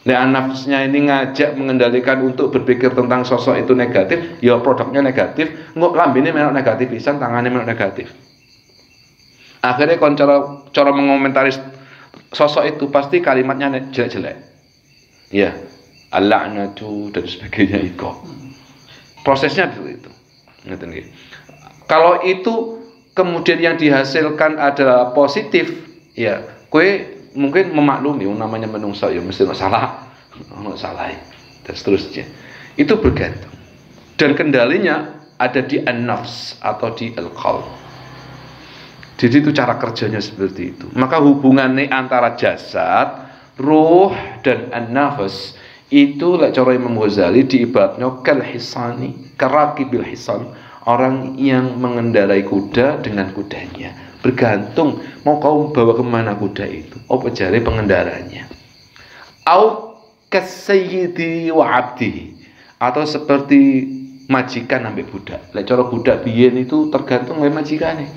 S1: Nah, nafsnya ini ngajak mengendalikan untuk berpikir tentang sosok itu negatif, ya produknya negatif, ngok lambene melok negatif pisan, tangannya melok negatif. Akhirnya kon cara mengomentari sosok itu pasti kalimatnya jelek-jelek. Ya, al-la'natu dan sebagainya itu. Prosesnya seperti itu. Kalau itu kemudian yang dihasilkan adalah positif, ya, kue mungkin memaklumi namanya menungso ya mesti salah dan seterusnya. Itu bergantung. Dan kendalinya ada di an-nafs atau di al-qalb. Jadi itu cara kerjanya seperti itu. Maka hubungannya antara jasad, ruh dan an-nafs itu lek cara Imam Ghazali diibaratnya kal hisani, karakibil hisan, orang yang mengendarai kuda dengan kudanya. Bergantung mau kau bawa kemana kuda itu, apa jari pengendaranya, au kasayyidi wa abdi, atau seperti majikan sampai budak. Lek cara budak biyen itu tergantung oleh majikane,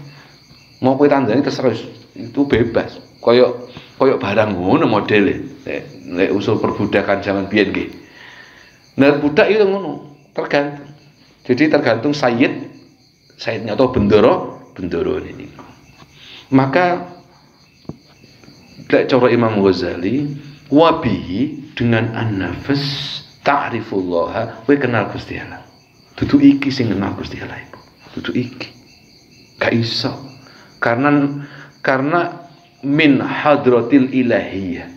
S1: mau kowe tandani terserah, itu bebas, koyok barang ngono modele. Lek usul perbudakan zaman biyen nggih, nah budak itu ngono tergantung, jadi tergantung sayyidnya atau bendoro ini. Maka cara Imam Ghazali wabihi dengan an-nafs ta'rifullah, kowe kenal Gusti Allah. Dudu iki sing kenal Gusti Allah iku. Dudu iki. Gak iso. Karena min hadratil ilahiyah.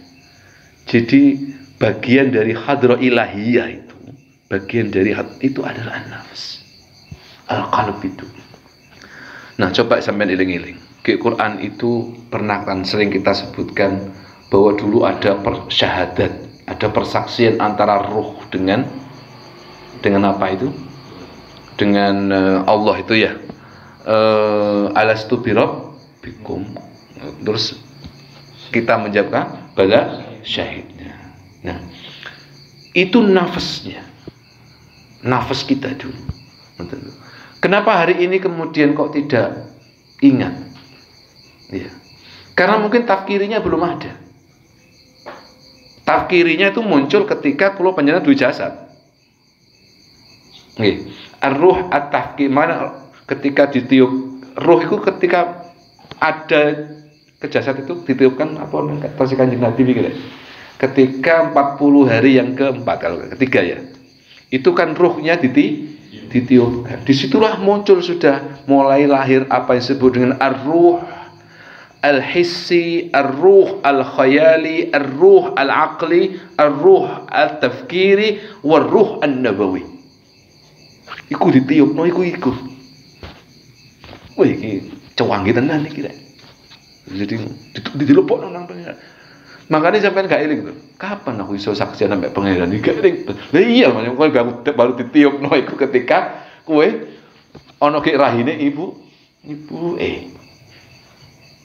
S1: Jadi bagian dari hadra ilahiyah itu, bagian dari itu adalah an-nafs. Al-qalb itu. Nah, coba sampean eling-eling. Quran itu pernah kan sering kita sebutkan bahwa dulu ada syahadat, ada persaksian antara ruh dengan apa itu? Dengan Allah itu ya. Alastu birabbikum. Terus kita menjawabkan bala syahidnya. Nah, itu nafasnya. Nafas kita dulu. Kenapa hari ini kemudian kok tidak ingat? Ya. Karena mungkin tafkirinya belum ada. Tafkirinya itu muncul ketika kulo panjenengan duwe jasad. Nggih. Ar-ruh at-tafkir, mana ketika ditiup ruh itu ketika ada ke jasad itu ditiupkan apa versi Kanjeng Nabi gitu. Ketika 40 hari yang keempat, kalau ketiga ya. Itu kan ruhnya ditiupkan. Disitulah muncul sudah mulai lahir apa yang disebut dengan ar-ruh al-hissi, ar-ruh al-khayali, ar-ruh al-aqli, ar-ruh al-tafkiri, war-ruh an-nabawi. Iku ditiupno iku. Wah iki cewangi tenan iki rek. Jadi dilepokno nang pangeran. Makanya sampean gak eling tuh. Kapan aku iso saksian sampai pangeran iki gak eling. Lah iya makanya kowe baru ditiupno iku ketika kowe ana ki rahine ibu.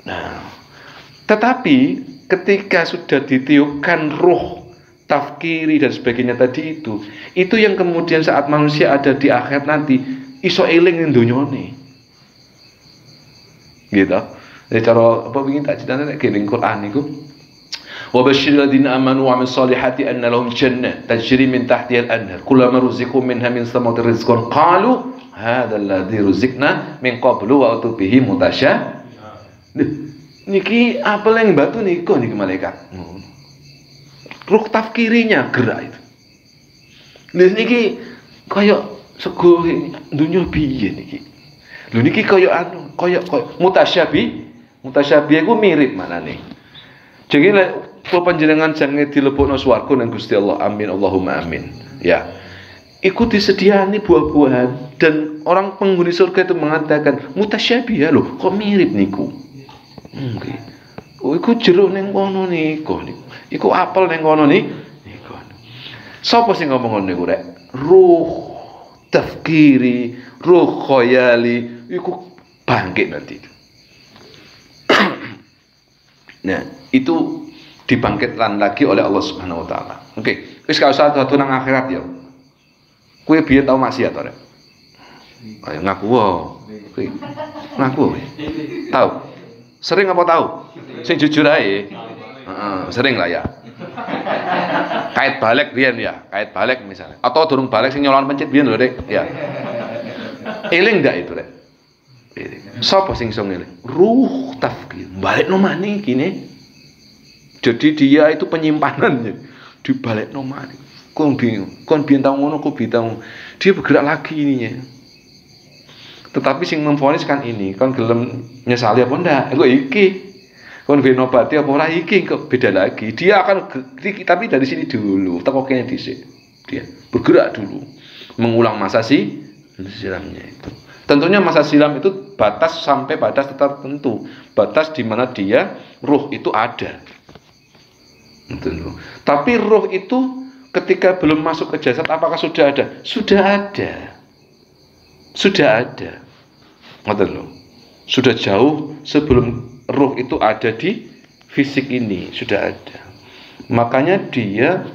S1: Nah, tetapi ketika sudah ditiupkan ruh, tafkiri dan sebagainya tadi itu yang kemudian saat manusia ada di akhir nanti iso eling ning donyane. Gitu. Jadi cara apa wingi tak critane nek keling Quran niku. Wa basyiril ladzina amanu wa amilus solihati anna lahum jannah tajri min tahtiha al-anhar kullama ruziqu minha min samawati rizqan qalu hadzal ladzi ruziqna min qablu wa utubihi mutasya. Niki apel yang batu niko niki malaikat. Ruh tafkirinya gerak itu. Niki koyok sego dunya piye niki. Lho niki kaya anu, kaya mutasyabih iku mirip maknane. Jadi lek kula panjenengan jange dilebokno swarga nang Gusti Allah. Amin Allahumma amin. Ya. Iku disediani buah-buahan dan orang penghuni surga itu mengatakan mutasyabih loh, kok mirip niku. Okay. Oh, iku jeruk ning kono niku. Iku apel ning kono niku. Sapa sing ngomong ngono niku rek? Ruh tafkiri, ruh khayali iku bangkit nanti. Nah, itu dibangkitkan lagi oleh Allah Subhanahu wa taala. Oke, wis gak usah dadu nang akhirat ya. Kowe biyen tau maksiat ora? Ayo ngaku wae. Ngaku wae. Tahu? Sering apa tahu? Sing jujur ae. Sering lah ya. Kait balik biyen ya, kait balik misalnya. Atau durung balik sing nyolong pencet biyen lho, Rek. Ya. Eling ndak itu, Rek? Sapa sing iso ngeling? Ruh tafkir. Balikno maneh kene. Jadi dia itu penyimpanannya. Dibalikno maneh. Kon biyen tau ngono, kok bitang. Dia bergerak lagi ininya. Tetapi sing memfonis kan ini, kon gelem nyesali apa ndak? Kok iki. Kon ben obati apa ora iki kok beda lagi. Dia akan tapi dari sini dulu, teko kene dhisik. Dia bergerak dulu. Mengulang masa silamnya itu. Tentunya masa silam itu batas sampai batas tertentu. Batas di mana dia ruh itu ada. Tentu. Tapi ruh itu ketika belum masuk ke jasad apakah sudah ada? Sudah ada. Sudah ada. Ngoten lho. Sudah jauh sebelum ruh itu ada di fisik ini, sudah ada. Makanya dia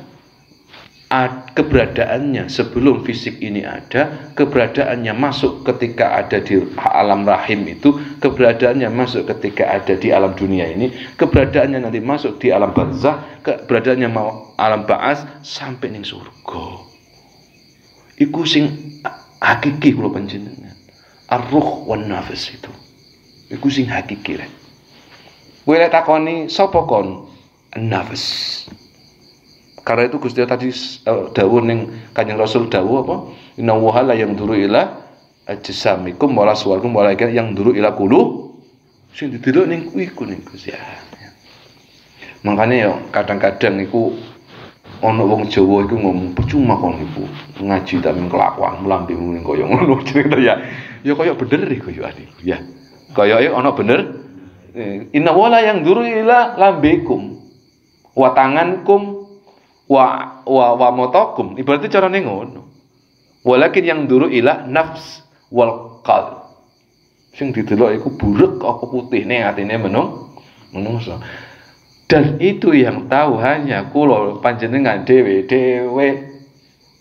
S1: keberadaannya sebelum fisik ini ada, keberadaannya masuk ketika ada di alam rahim itu, keberadaannya masuk ketika ada di alam dunia ini, keberadaannya nanti masuk di alam barzakh, keberadaannya mau alam ba'ats sampai ning surga. Iku sing hakiki kula panjenengan. Ar-ruh wan nafas itu. Iku sing hakiki rek. Kowe lek takoni sapa kon? An-nafas. Karena itu Gusti tadi dawuh ning Kanjeng Rasul dawuh apa? Inna wa la yang duru ila ajsamikum wala suwarkum wala yang duru ila qulu. Sing didelok ning kuwi ku ning Gusti. Makanya ya kadang-kadang iku ana wong Jawa iku ngomong percuma kon iku ngaji tak mung kelakuan mlambemu ning kaya ngono cerita ya. Ya kaya bener iku ya. Kaya ana bener. Inna wa la yang duru ila lambekum wa tangankum wa motokum ibaratnya carane ngono. Walakin yang duru ila nafs wal qalb. Sing didelok iku buruk apa putih ning atine menungso. Dan itu yang tahu hanya kula panjenengan dhewe.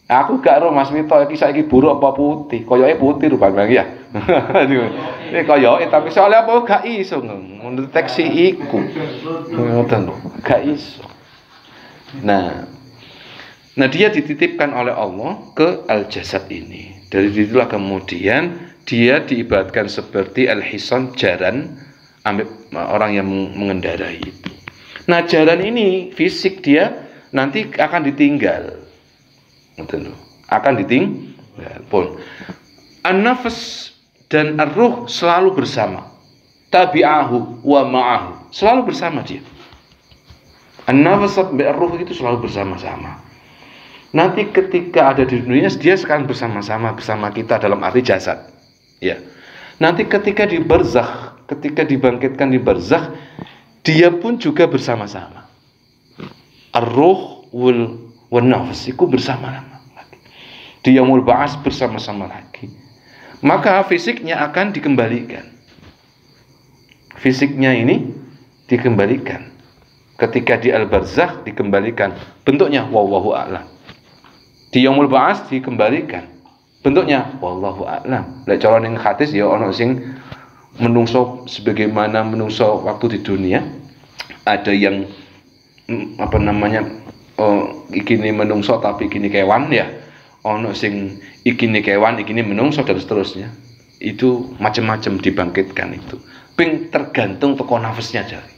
S1: Aku gak ro Mas Mito iki saiki buruk apa putih. Koyoke putih rupane ya. Ini koyoke tapi soalnya apa gak iso ngedeteksi iku. Ngoten lho, gak iso. Nah dia dititipkan oleh Allah ke al-jasad ini. Dari situlah kemudian dia diibaratkan seperti al-hisan, jaran, orang yang mengendarai itu. Nah jaran ini fisik dia nanti akan ditinggal. Akan ditinggal pun. An-nafas dan ar-ruh selalu bersama. Tabi'ahu wa ma'ahu. Selalu bersama dia. An-nafas dan ar-ruh itu selalu bersama-sama. Nanti ketika ada di dunia dia sekarang bersama-sama bersama kita dalam arti jasad. Ya. Nanti ketika di barzakh, ketika dibangkitkan di barzakh, dia pun juga bersama-sama. Ar-ruh wal nafs itu bersama-sama lagi. Di yaumul ba'ats bersama-sama lagi. Maka fisiknya akan dikembalikan. Fisiknya ini dikembalikan. Ketika di al-barzakh dikembalikan. Bentuknya wallahu a'lam. Di yaumul ba'ats dikembalikan. Bentuknya wallahu a'lam. Lek cara ning hadis ya ana sing menungso sebagaimana menungso waktu di dunia. Ada yang ikine menungso tapi ikine kewan ya. Ana sing ikine kewan, ikine menungso dan seterusnya. Itu macam-macam dibangkitkan itu. Ping tergantung teko nafasnya jare.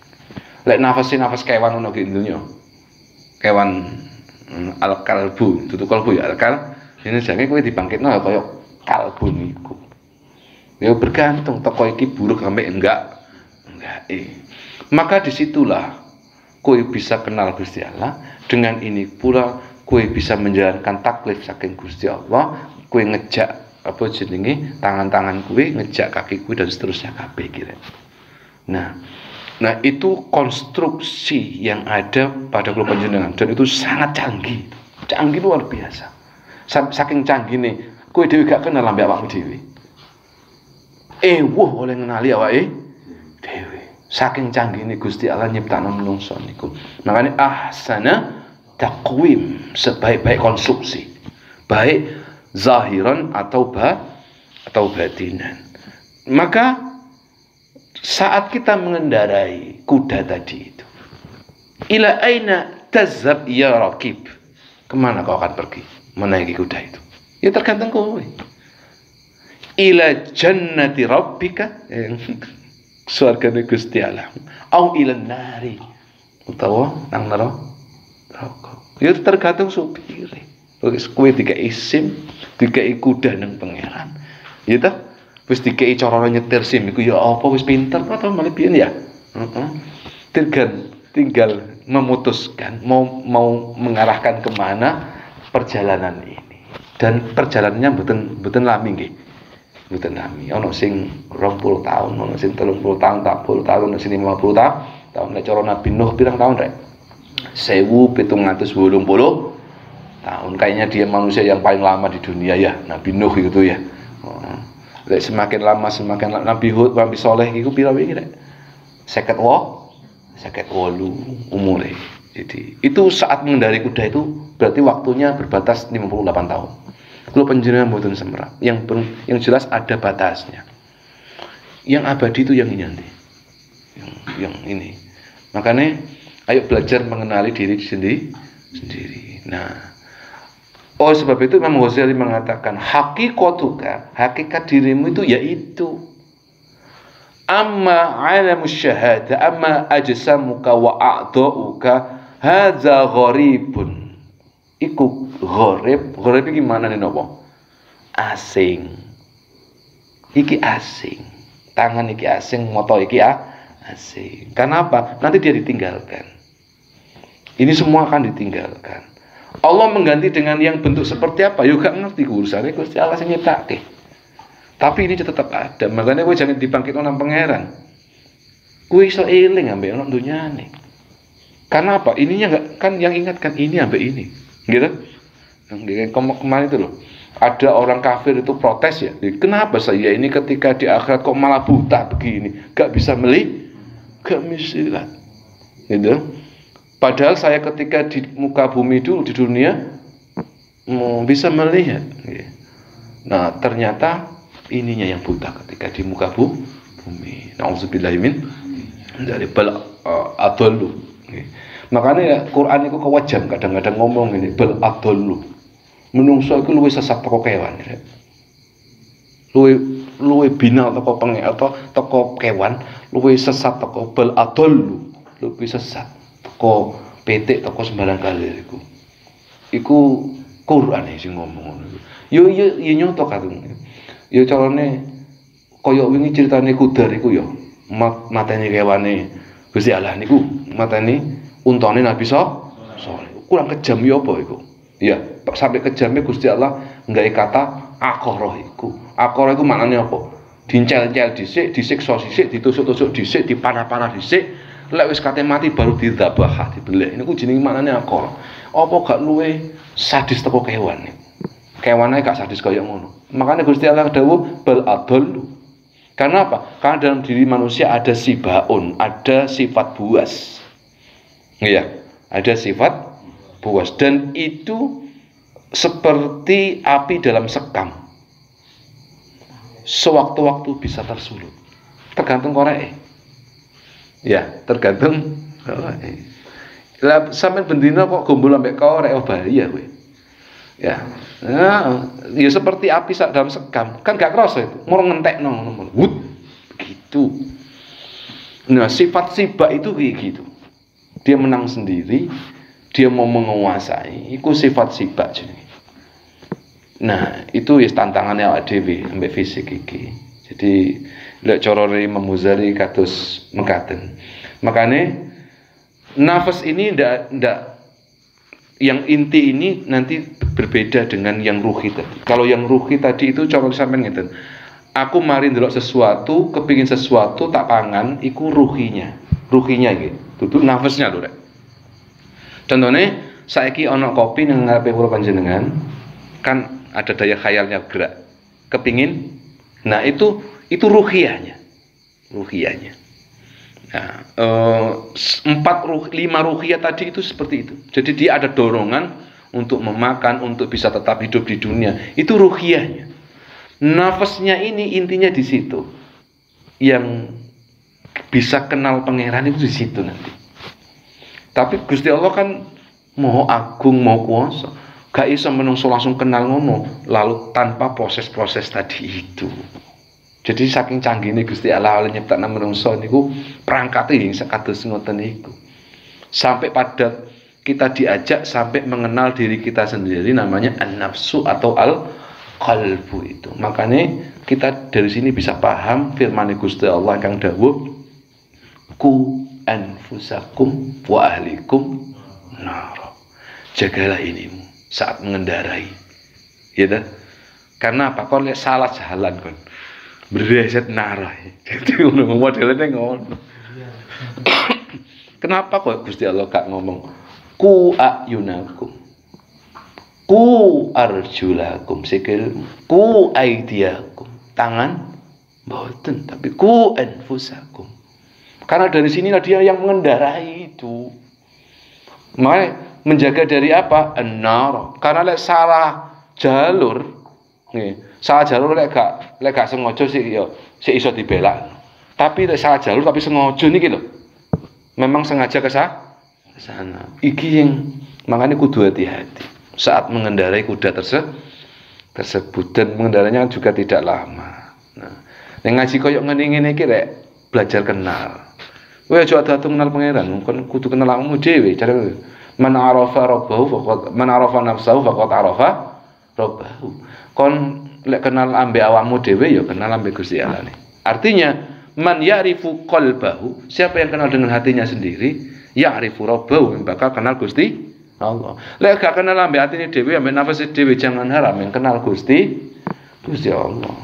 S1: Lek nafas kewan ono ki dunya. Kewan al-kalbu, tutu kalbu ya al-kal. Ini jange kowe dibangkitno kaya kalbun iku. Ya bergantung toko iki buruk sampai enggak. Maka disitulah kowe bisa kenal Gusti Allah. Dengan ini pula kowe bisa menjalankan taklif saking Gusti Allah. Kowe ngejak apa jenenge tangan-tangan kowe, ngejak kaki kowe dan seterusnya kabeh kira. Nah itu konstruksi yang ada pada kula panjenengan dan itu sangat canggih luar biasa. Saking canggih nih, kowe dhewe gak kenal ambek awakmu dhewe. Oleh ngenali awake dhewe. Saking canggih nih Gusti Allah nyiptakno menungso niku. Makanya ahsana taqwim, sebaik-baik konstruksi. Baik zahiran atau batinan. Maka saat kita mengendarai kuda tadi itu, ila aina tazhab ya raqib, kemana kau akan pergi menaiki kuda itu? Ya tergantung kowe. Ila jannati rabbika, surgane Gusti Allah, au ila nari, utawa nang neraka. Ya tergantung supire. Wis kowe dikai SIM, dikai kuda nang pangeran. Ya ta? Wis dikei cara nyetir SIM iku ya apa wis pinter atau malah piye ya? Tinggal memutuskan mau mengarahkan kemana perjalanan ini. Dan perjalanannya mboten lami nggih. Mboten lami. Ana sing 20 tahun, ana sing 30 tahun, 40 tahun, ana sing 50 tahun. Nek cara Nabi Nuh pirang tahun rek? 1780 tahun. Kayaknya dia manusia yang paling lama di dunia ya, Nabi Nuh gitu ya. Semakin lama Nabi Hud, Nabi Soleh iku pira wingi rek? 58 umure. Jadi itu saat mengendari kuda itu berarti waktunya berbatas 58 tahun. Kalau penjenengan mboten semerap, yang jelas ada batasnya. Yang abadi itu yang ini nanti. Yang ini. Makanya ayo belajar mengenali diri sendiri. Nah, sebab itu Imam Ghazali mengatakan hakikatuka, hakikat dirimu itu yaitu amma alamus syahada, amma ajsamuka wa a'dha'uka hadza gharibun. Iku gharib iki gimana nih nopo? Asing. Iki asing. Tangan iki asing, moto iki asing. Kenapa? Nanti dia ditinggalkan. Ini semua akan ditinggalkan. Allah mengganti dengan yang bentuk seperti apa? Yo gak ngerti urusannya Gusti Allah sing nyiptake. Tapi ini tetap ada. Makanya kowe jangan dibangkitno nang pangeran. Kowe iso eling ambek ono dunyane. Karena apa? Ininya enggak kan yang ingatkan ini ambek ini. Gitu? Yang kemarin itu loh. Ada orang kafir itu protes ya. Kenapa saya ini ketika di akhirat kok malah buta begini? Gak bisa gak bisa. Gitu? Padahal saya ketika di muka bumi dulu di dunia bisa melihat. Nah ternyata ininya yang buta ketika di muka bumi. Nauzubillahi min dari bal adallu. Makanya Quran itu kewajib kadang-kadang ngomong ini bal adallu. Menungso itu luwih sesat teko kewan. Luwih binal teko pengen atau teko kewan, luwih sesat teko bal adallu. Luwih sesat. Toko petik toko sembarang kali iku Quran sing ngomong yo nyoto kadung yo carane kaya wingi critane kudar iku yo mateni kewane Gusti Allah niku mateni untane Nabi Saleh kurang kejam yo apa iku ya sampai kejamnya Gusti Allah nggawe kata akhara iku maknane apa dincel-cel dhisik disiksa dhisik ditusuk-tusuk dhisik dipanah-panah dhisik lek wis kate mati baru didabah dibelek niku jenenge maknane akor. Apa gak luwe sadis teko kewan niku. Kewane gak sadis kaya ngono. Makanya Gusti Allah dawuh bal adallu. Karena apa? Karena dalam diri manusia ada sibaun, ada sifat buas. Iya, ada sifat buas dan itu seperti api dalam sekam. Sewaktu-waktu bisa tersulut. Tergantung koreke. Ya, tergantung. Lah sampean bendina kok gombol ambek korek bahaya kowe. Ya. Nah, ya seperti api dalam sekam. Kan gak kerasa itu. Murung ngentekno ngono. Begitu. Nah, sifat sibak itu kayak gitu. Dia menang sendiri, dia mau menguasai. Itu sifat sibak jenenge. Nah, itu ya tantangannya awak dhewe ambek fisik iki. Jadi lek cara Imam Muzari kados mekaten. Makane nafas ini ndak yang inti ini nanti berbeda dengan yang ruhi tadi. Kalau yang ruhi tadi itu cara sampean ngeten. Aku mari ndelok sesuatu, kepingin sesuatu tak pangan, iku ruhinya. Ruhinya iki. Dudu nafasnya lho rek. Contohnya saiki ana kopi nang ngarepe kula panjenengan, kan ada daya khayalnya gerak. Kepingin. Nah, itu ruhiyahnya. Ruhiyahnya. Nah, 5 ruhiyah tadi itu seperti itu. Jadi dia ada dorongan untuk memakan, untuk bisa tetap hidup di dunia. Itu ruhiyahnya. Nafasnya ini intinya di situ. Yang bisa kenal pangeran itu di situ nanti. Tapi Gusti Allah kan mau agung, mau kuasa. Gak iso menungso langsung kenal ngono, lalu tanpa proses-proses tadi itu. Jadi saking canggihnya Gusti Allah oleh nyiptakna menungso niku perangkate sekados ngoten niku. Sampai pada kita diajak sampai mengenal diri kita sendiri, namanya an-nafsu atau al-qalbu itu. Makanya kita dari sini bisa paham firman Gusti Allah kang dawuh ku anfusakum wa ahlikum nar. Jagalah inimu saat mengendarai. Ya dah. Karena apa? Kon lek salah jalan kon. Bereset narah. Jadi modelnya ngono. Kenapa kok Gusti Allah gak ngomong ku ayunakum, ku arjulakum, sikil, ku aidiakum, tangan, mboten, tapi ku anfusakum. Karena dari sinilah dia yang mengendarai itu. Makanya menjaga dari apa? An-nar. Karena lek salah jalur, salah jalur lek gak sengaja sih ya sik iso dibelak. Tapi lek salah jalur tapi sengaja niki lho. Memang sengaja ke sana. Iki yang makanya kudu hati-hati saat mengendarai kuda tersebut, dan mengendarainya juga tidak lama. Nah, yang ngaji koyok ngene iki rek belajar kenal. Kowe aja adu kenal pangeran, kon kudu kenal awakmu dhewe. Cara man arafa rabbahu faqad man arafa nafsahu faqad arafa rabbahu. Kon lek kenal ambek awakmu dhewe ya kenal ambek Gusti Allah. Artinya man ya'rifu qalbahu, siapa yang kenal dengan hatinya sendiri, ya'rifu rabbahu, bakal kenal Gusti Allah. Lek gak kenal ambek hatine dhewe, ambek nafas dhewe, jangan harap yang kenal Gusti Allah.